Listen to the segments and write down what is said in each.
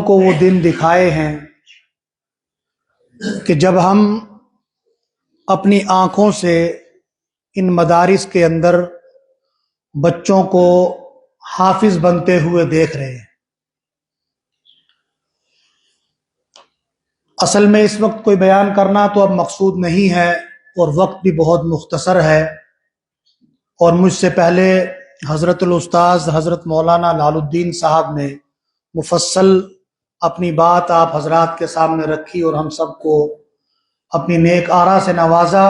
کو وہ دن دکھائے ہیں کہ جب ہم اپنی آنکھوں سے ان مدارس کے اندر بچوں کو حافظ بنتے ہوئے دیکھ رہے ہیں۔ اصل میں اس وقت کوئی بیان کرنا تو اب مقصود نہیں ہے اور وقت بھی بہت مختصر ہے، اور مجھ سے پہلے حضرت الاستاذ حضرت مولانا لال الدین صاحب نے مفصل اپنی بات آپ حضرات کے سامنے رکھی اور ہم سب کو اپنی نیک آرا سے نوازا۔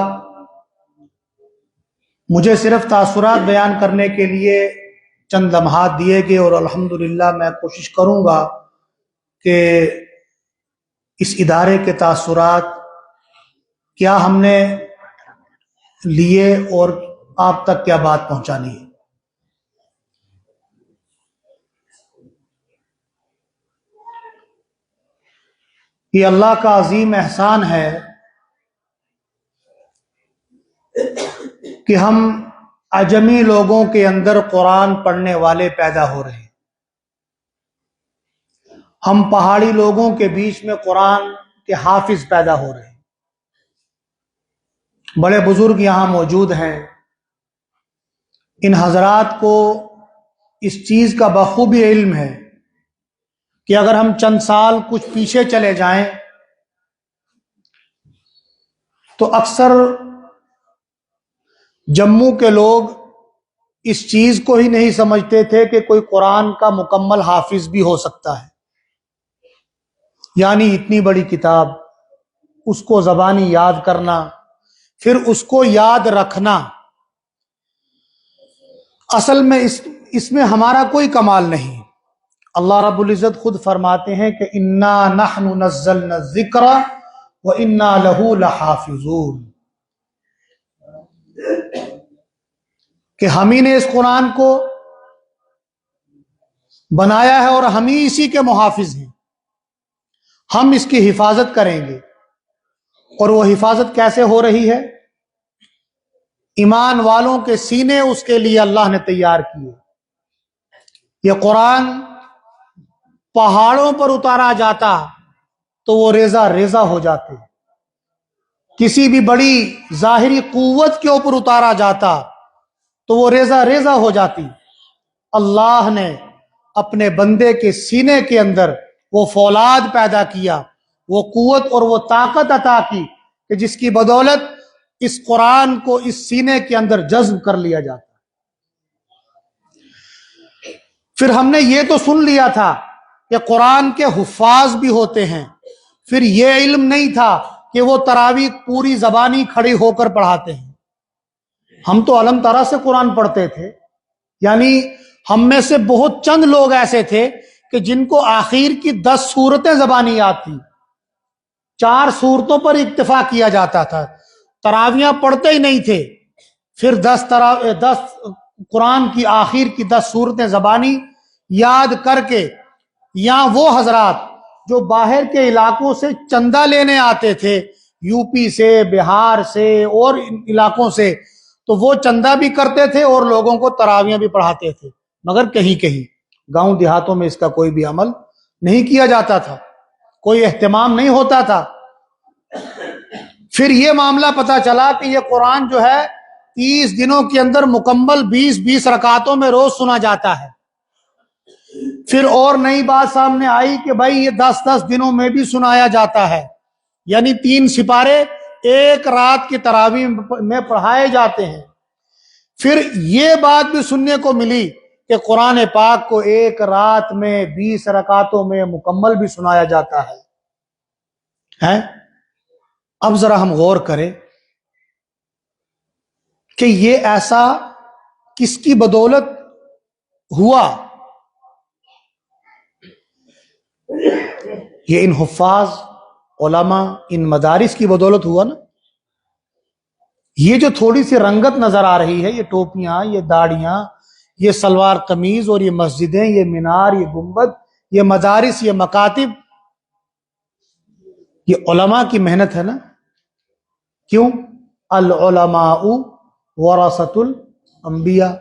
مجھے صرف تاثرات بیان کرنے کے لیے چند لمحات دیے گئے، اور الحمدللہ میں کوشش کروں گا کہ اس ادارے کے تاثرات کیا ہم نے لیے اور آپ تک کیا بات پہنچانی ہے۔ یہ اللہ کا عظیم احسان ہے کہ ہم عجمی لوگوں کے اندر قرآن پڑھنے والے پیدا ہو رہے ہیں۔ ہم پہاڑی لوگوں کے بیچ میں قرآن کے حافظ پیدا ہو رہے ہیں۔ بڑے بزرگ یہاں موجود ہیں، ان حضرات کو اس چیز کا بخوبی علم ہے کہ اگر ہم چند سال کچھ پیچھے چلے جائیں تو اکثر جموں کے لوگ اس چیز کو ہی نہیں سمجھتے تھے کہ کوئی قرآن کا مکمل حافظ بھی ہو سکتا ہے، یعنی اتنی بڑی کتاب، اس کو زبانی یاد کرنا، پھر اس کو یاد رکھنا۔ اصل میں اس میں ہمارا کوئی کمال نہیں۔ اللہ رب العزت خود فرماتے ہیں کہ انا نحن نزلنا الذکر وانا لہ لحافظون، کہ ہم ہی نے اس قرآن کو بنایا ہے اور ہم ہی اسی کے محافظ ہیں، ہم اس کی حفاظت کریں گے۔ اور وہ حفاظت کیسے ہو رہی ہے؟ ایمان والوں کے سینے اس کے لیے اللہ نے تیار کیے۔ یہ قرآن پہاڑوں پر اتارا جاتا تو وہ ریزہ ریزہ ہو جاتے، کسی بھی بڑی ظاہری قوت کے اوپر اتارا جاتا تو وہ ریزہ ریزہ ہو جاتی۔ اللہ نے اپنے بندے کے سینے کے اندر وہ فولاد پیدا کیا، وہ قوت اور وہ طاقت عطا کی کہ جس کی بدولت اس قرآن کو اس سینے کے اندر جذب کر لیا جاتا۔ پھر ہم نے یہ تو سن لیا تھا کہ قرآن کے حفاظ بھی ہوتے ہیں، پھر یہ علم نہیں تھا کہ وہ تراویح پوری زبانی کھڑی ہو کر پڑھاتے ہیں۔ ہم تو علم طرح سے قرآن پڑھتے تھے، یعنی ہم میں سے بہت چند لوگ ایسے تھے کہ جن کو آخر کی 10 سورتیں زبانی یاد تھیں، 4 سورتوں پر اکتفا کیا جاتا تھا، تراویاں پڑھتے ہی نہیں تھے۔ پھر 10 قرآن کی آخر کی 10 سورتیں زبانی یاد کر کے، یا وہ حضرات جو باہر کے علاقوں سے چندہ لینے آتے تھے، یو پی سے، بہار سے اور ان علاقوں سے، تو وہ چندہ بھی کرتے تھے اور لوگوں کو تراویاں بھی پڑھاتے تھے، مگر کہیں کہیں گاؤں دیہاتوں میں اس کا کوئی بھی عمل نہیں کیا جاتا تھا، کوئی اہتمام نہیں ہوتا تھا۔ پھر یہ معاملہ پتا چلا کہ یہ قرآن جو ہے 30 دنوں کے اندر مکمل 20 رکعتوں میں روز سنا جاتا ہے۔ پھر اور نئی بات سامنے آئی کہ بھائی یہ 10 دنوں میں بھی سنایا جاتا ہے، یعنی 3 سپارے ایک رات کی تراویح میں پڑھائے جاتے ہیں۔ پھر یہ بات بھی سننے کو ملی کہ قرآن پاک کو ایک رات میں 20 رکعتوں میں مکمل بھی سنایا جاتا ہے۔ اب ذرا ہم غور کریں کہ یہ ایسا کس کی بدولت ہوا؟ یہ ان حفاظ، علماء، ان مدارس کی بدولت ہوا نا۔ یہ جو تھوڑی سی رنگت نظر آ رہی ہے، یہ ٹوپیاں، یہ داڑیاں، یہ سلوار قمیض اور یہ مسجدیں، یہ مینار، یہ گنبد، یہ مدارس، یہ مکاتب، یہ علماء کی محنت ہے نا۔ کیوں؟ العلماء ورثۃ الانبیاء،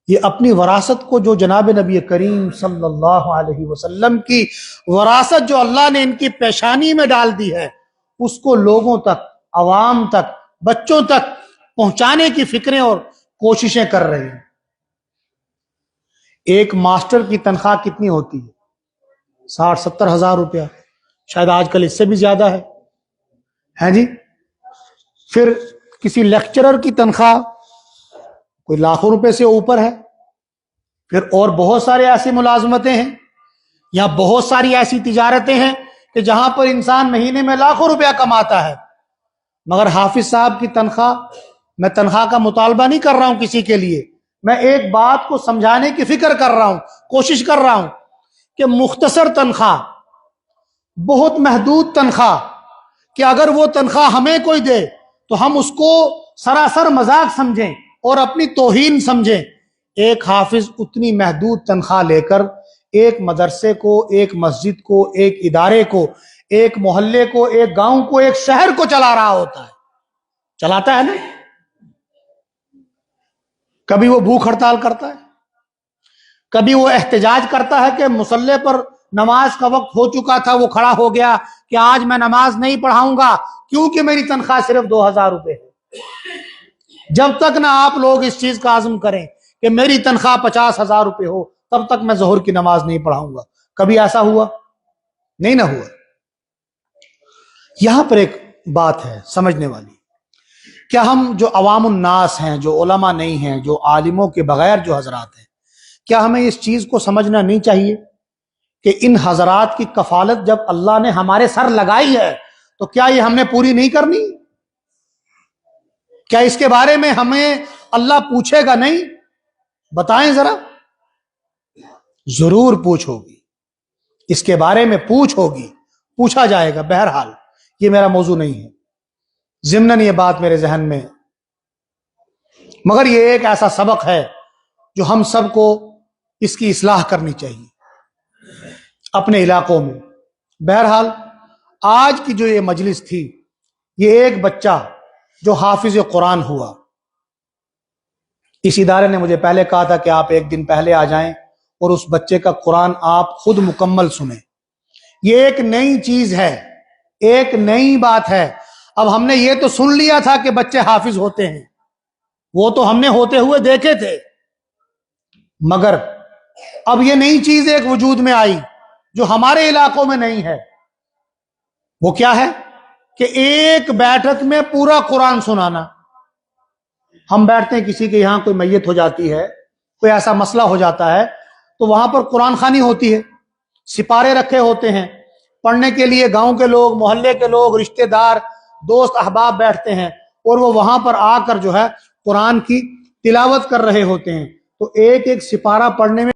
یہ اپنی وراثت کو جو جناب نبی کریم صلی اللہ علیہ وسلم کی وراثت جو اللہ نے ان کی پیشانی میں ڈال دی ہے، اس کو لوگوں تک، عوام تک، بچوں تک پہنچانے کی فکریں اور کوششیں کر رہے ہیں۔ ایک ماسٹر کی تنخواہ کتنی ہوتی ہے؟ 60-70 ہزار روپیہ، شاید آج کل اس سے بھی زیادہ ہے جی۔ پھر کسی لیکچرر کی تنخواہ کوئی لاکھوں روپے سے اوپر ہے۔ پھر اور بہت سارے ایسی ملازمتیں ہیں یا بہت ساری ایسی تجارتیں ہیں کہ جہاں پر انسان مہینے میں لاکھوں روپیہ کماتا ہے، مگر حافظ صاحب کی تنخواہ، میں تنخواہ کا مطالبہ نہیں کر رہا ہوں کسی کے لیے، میں ایک بات کو سمجھانے کی فکر کر رہا ہوں، کوشش کر رہا ہوں کہ مختصر تنخواہ، بہت محدود تنخواہ، کہ اگر وہ تنخواہ ہمیں کوئی دے تو ہم اس کو سراسر مذاق سمجھیں اور اپنی توہین سمجھیں۔ ایک حافظ اتنی محدود تنخواہ لے کر ایک مدرسے کو، ایک مسجد کو، ایک ادارے کو، ایک محلے کو، ایک گاؤں کو، ایک شہر کو چلا رہا ہوتا ہے، چلاتا ہے نا۔ کبھی وہ بھوک ہڑتال کرتا ہے، کبھی وہ احتجاج کرتا ہے کہ مصلی پر نماز کا وقت ہو چکا تھا، وہ کھڑا ہو گیا کہ آج میں نماز نہیں پڑھاؤں گا کیونکہ میری تنخواہ صرف 2000 روپے ہے۔ جب تک نہ آپ لوگ اس چیز کا عزم کریں کہ میری تنخواہ 50,000 روپے ہو، تب تک میں ظہر کی نماز نہیں پڑھاؤں گا۔ کبھی ایسا ہوا؟ نہیں نہ ہوا۔ یہاں پر ایک بات ہے سمجھنے والی، کیا ہم جو عوام الناس ہیں، جو علماء نہیں ہیں، جو عالموں کے بغیر جو حضرات ہیں، کیا ہمیں اس چیز کو سمجھنا نہیں چاہیے کہ ان حضرات کی کفالت جب اللہ نے ہمارے سر لگائی ہے تو کیا یہ ہم نے پوری نہیں کرنی؟ کیا اس کے بارے میں ہمیں اللہ پوچھے گا نہیں؟ بتائیں ذرا۔ ضرور پوچھ ہوگی، اس کے بارے میں پوچھ ہوگی، پوچھا جائے گا۔ بہرحال یہ میرا موضوع نہیں ہے، ضمناً یہ بات میرے ذہن میں ہے، مگر یہ ایک ایسا سبق ہے جو ہم سب کو اس کی اصلاح کرنی چاہیے اپنے علاقوں میں۔ بہرحال آج کی جو یہ مجلس تھی، یہ ایک بچہ جو حافظ قرآن ہوا، اس ادارے نے مجھے پہلے کہا تھا کہ آپ ایک دن پہلے آ جائیں اور اس بچے کا قرآن آپ خود مکمل سنیں۔ یہ ایک نئی چیز ہے، ایک نئی بات ہے۔ اب ہم نے یہ تو سن لیا تھا کہ بچے حافظ ہوتے ہیں، وہ تو ہم نے ہوتے ہوئے دیکھے تھے، مگر اب یہ نئی چیز ایک وجود میں آئی جو ہمارے علاقوں میں نہیں ہے۔ وہ کیا ہے کہ ایک بیٹھک میں پورا قرآن سنانا۔ ہم بیٹھتے ہیں، کسی کے یہاں کوئی میت ہو جاتی ہے، کوئی ایسا مسئلہ ہو جاتا ہے تو وہاں پر قرآن خوانی ہوتی ہے، سپارے رکھے ہوتے ہیں پڑھنے کے لیے، گاؤں کے لوگ، محلے کے لوگ، رشتہ دار، دوست احباب بیٹھتے ہیں اور وہ وہاں پر آ کر جو ہے قرآن کی تلاوت کر رہے ہوتے ہیں۔ تو ایک ایک سپارہ پڑھنے میں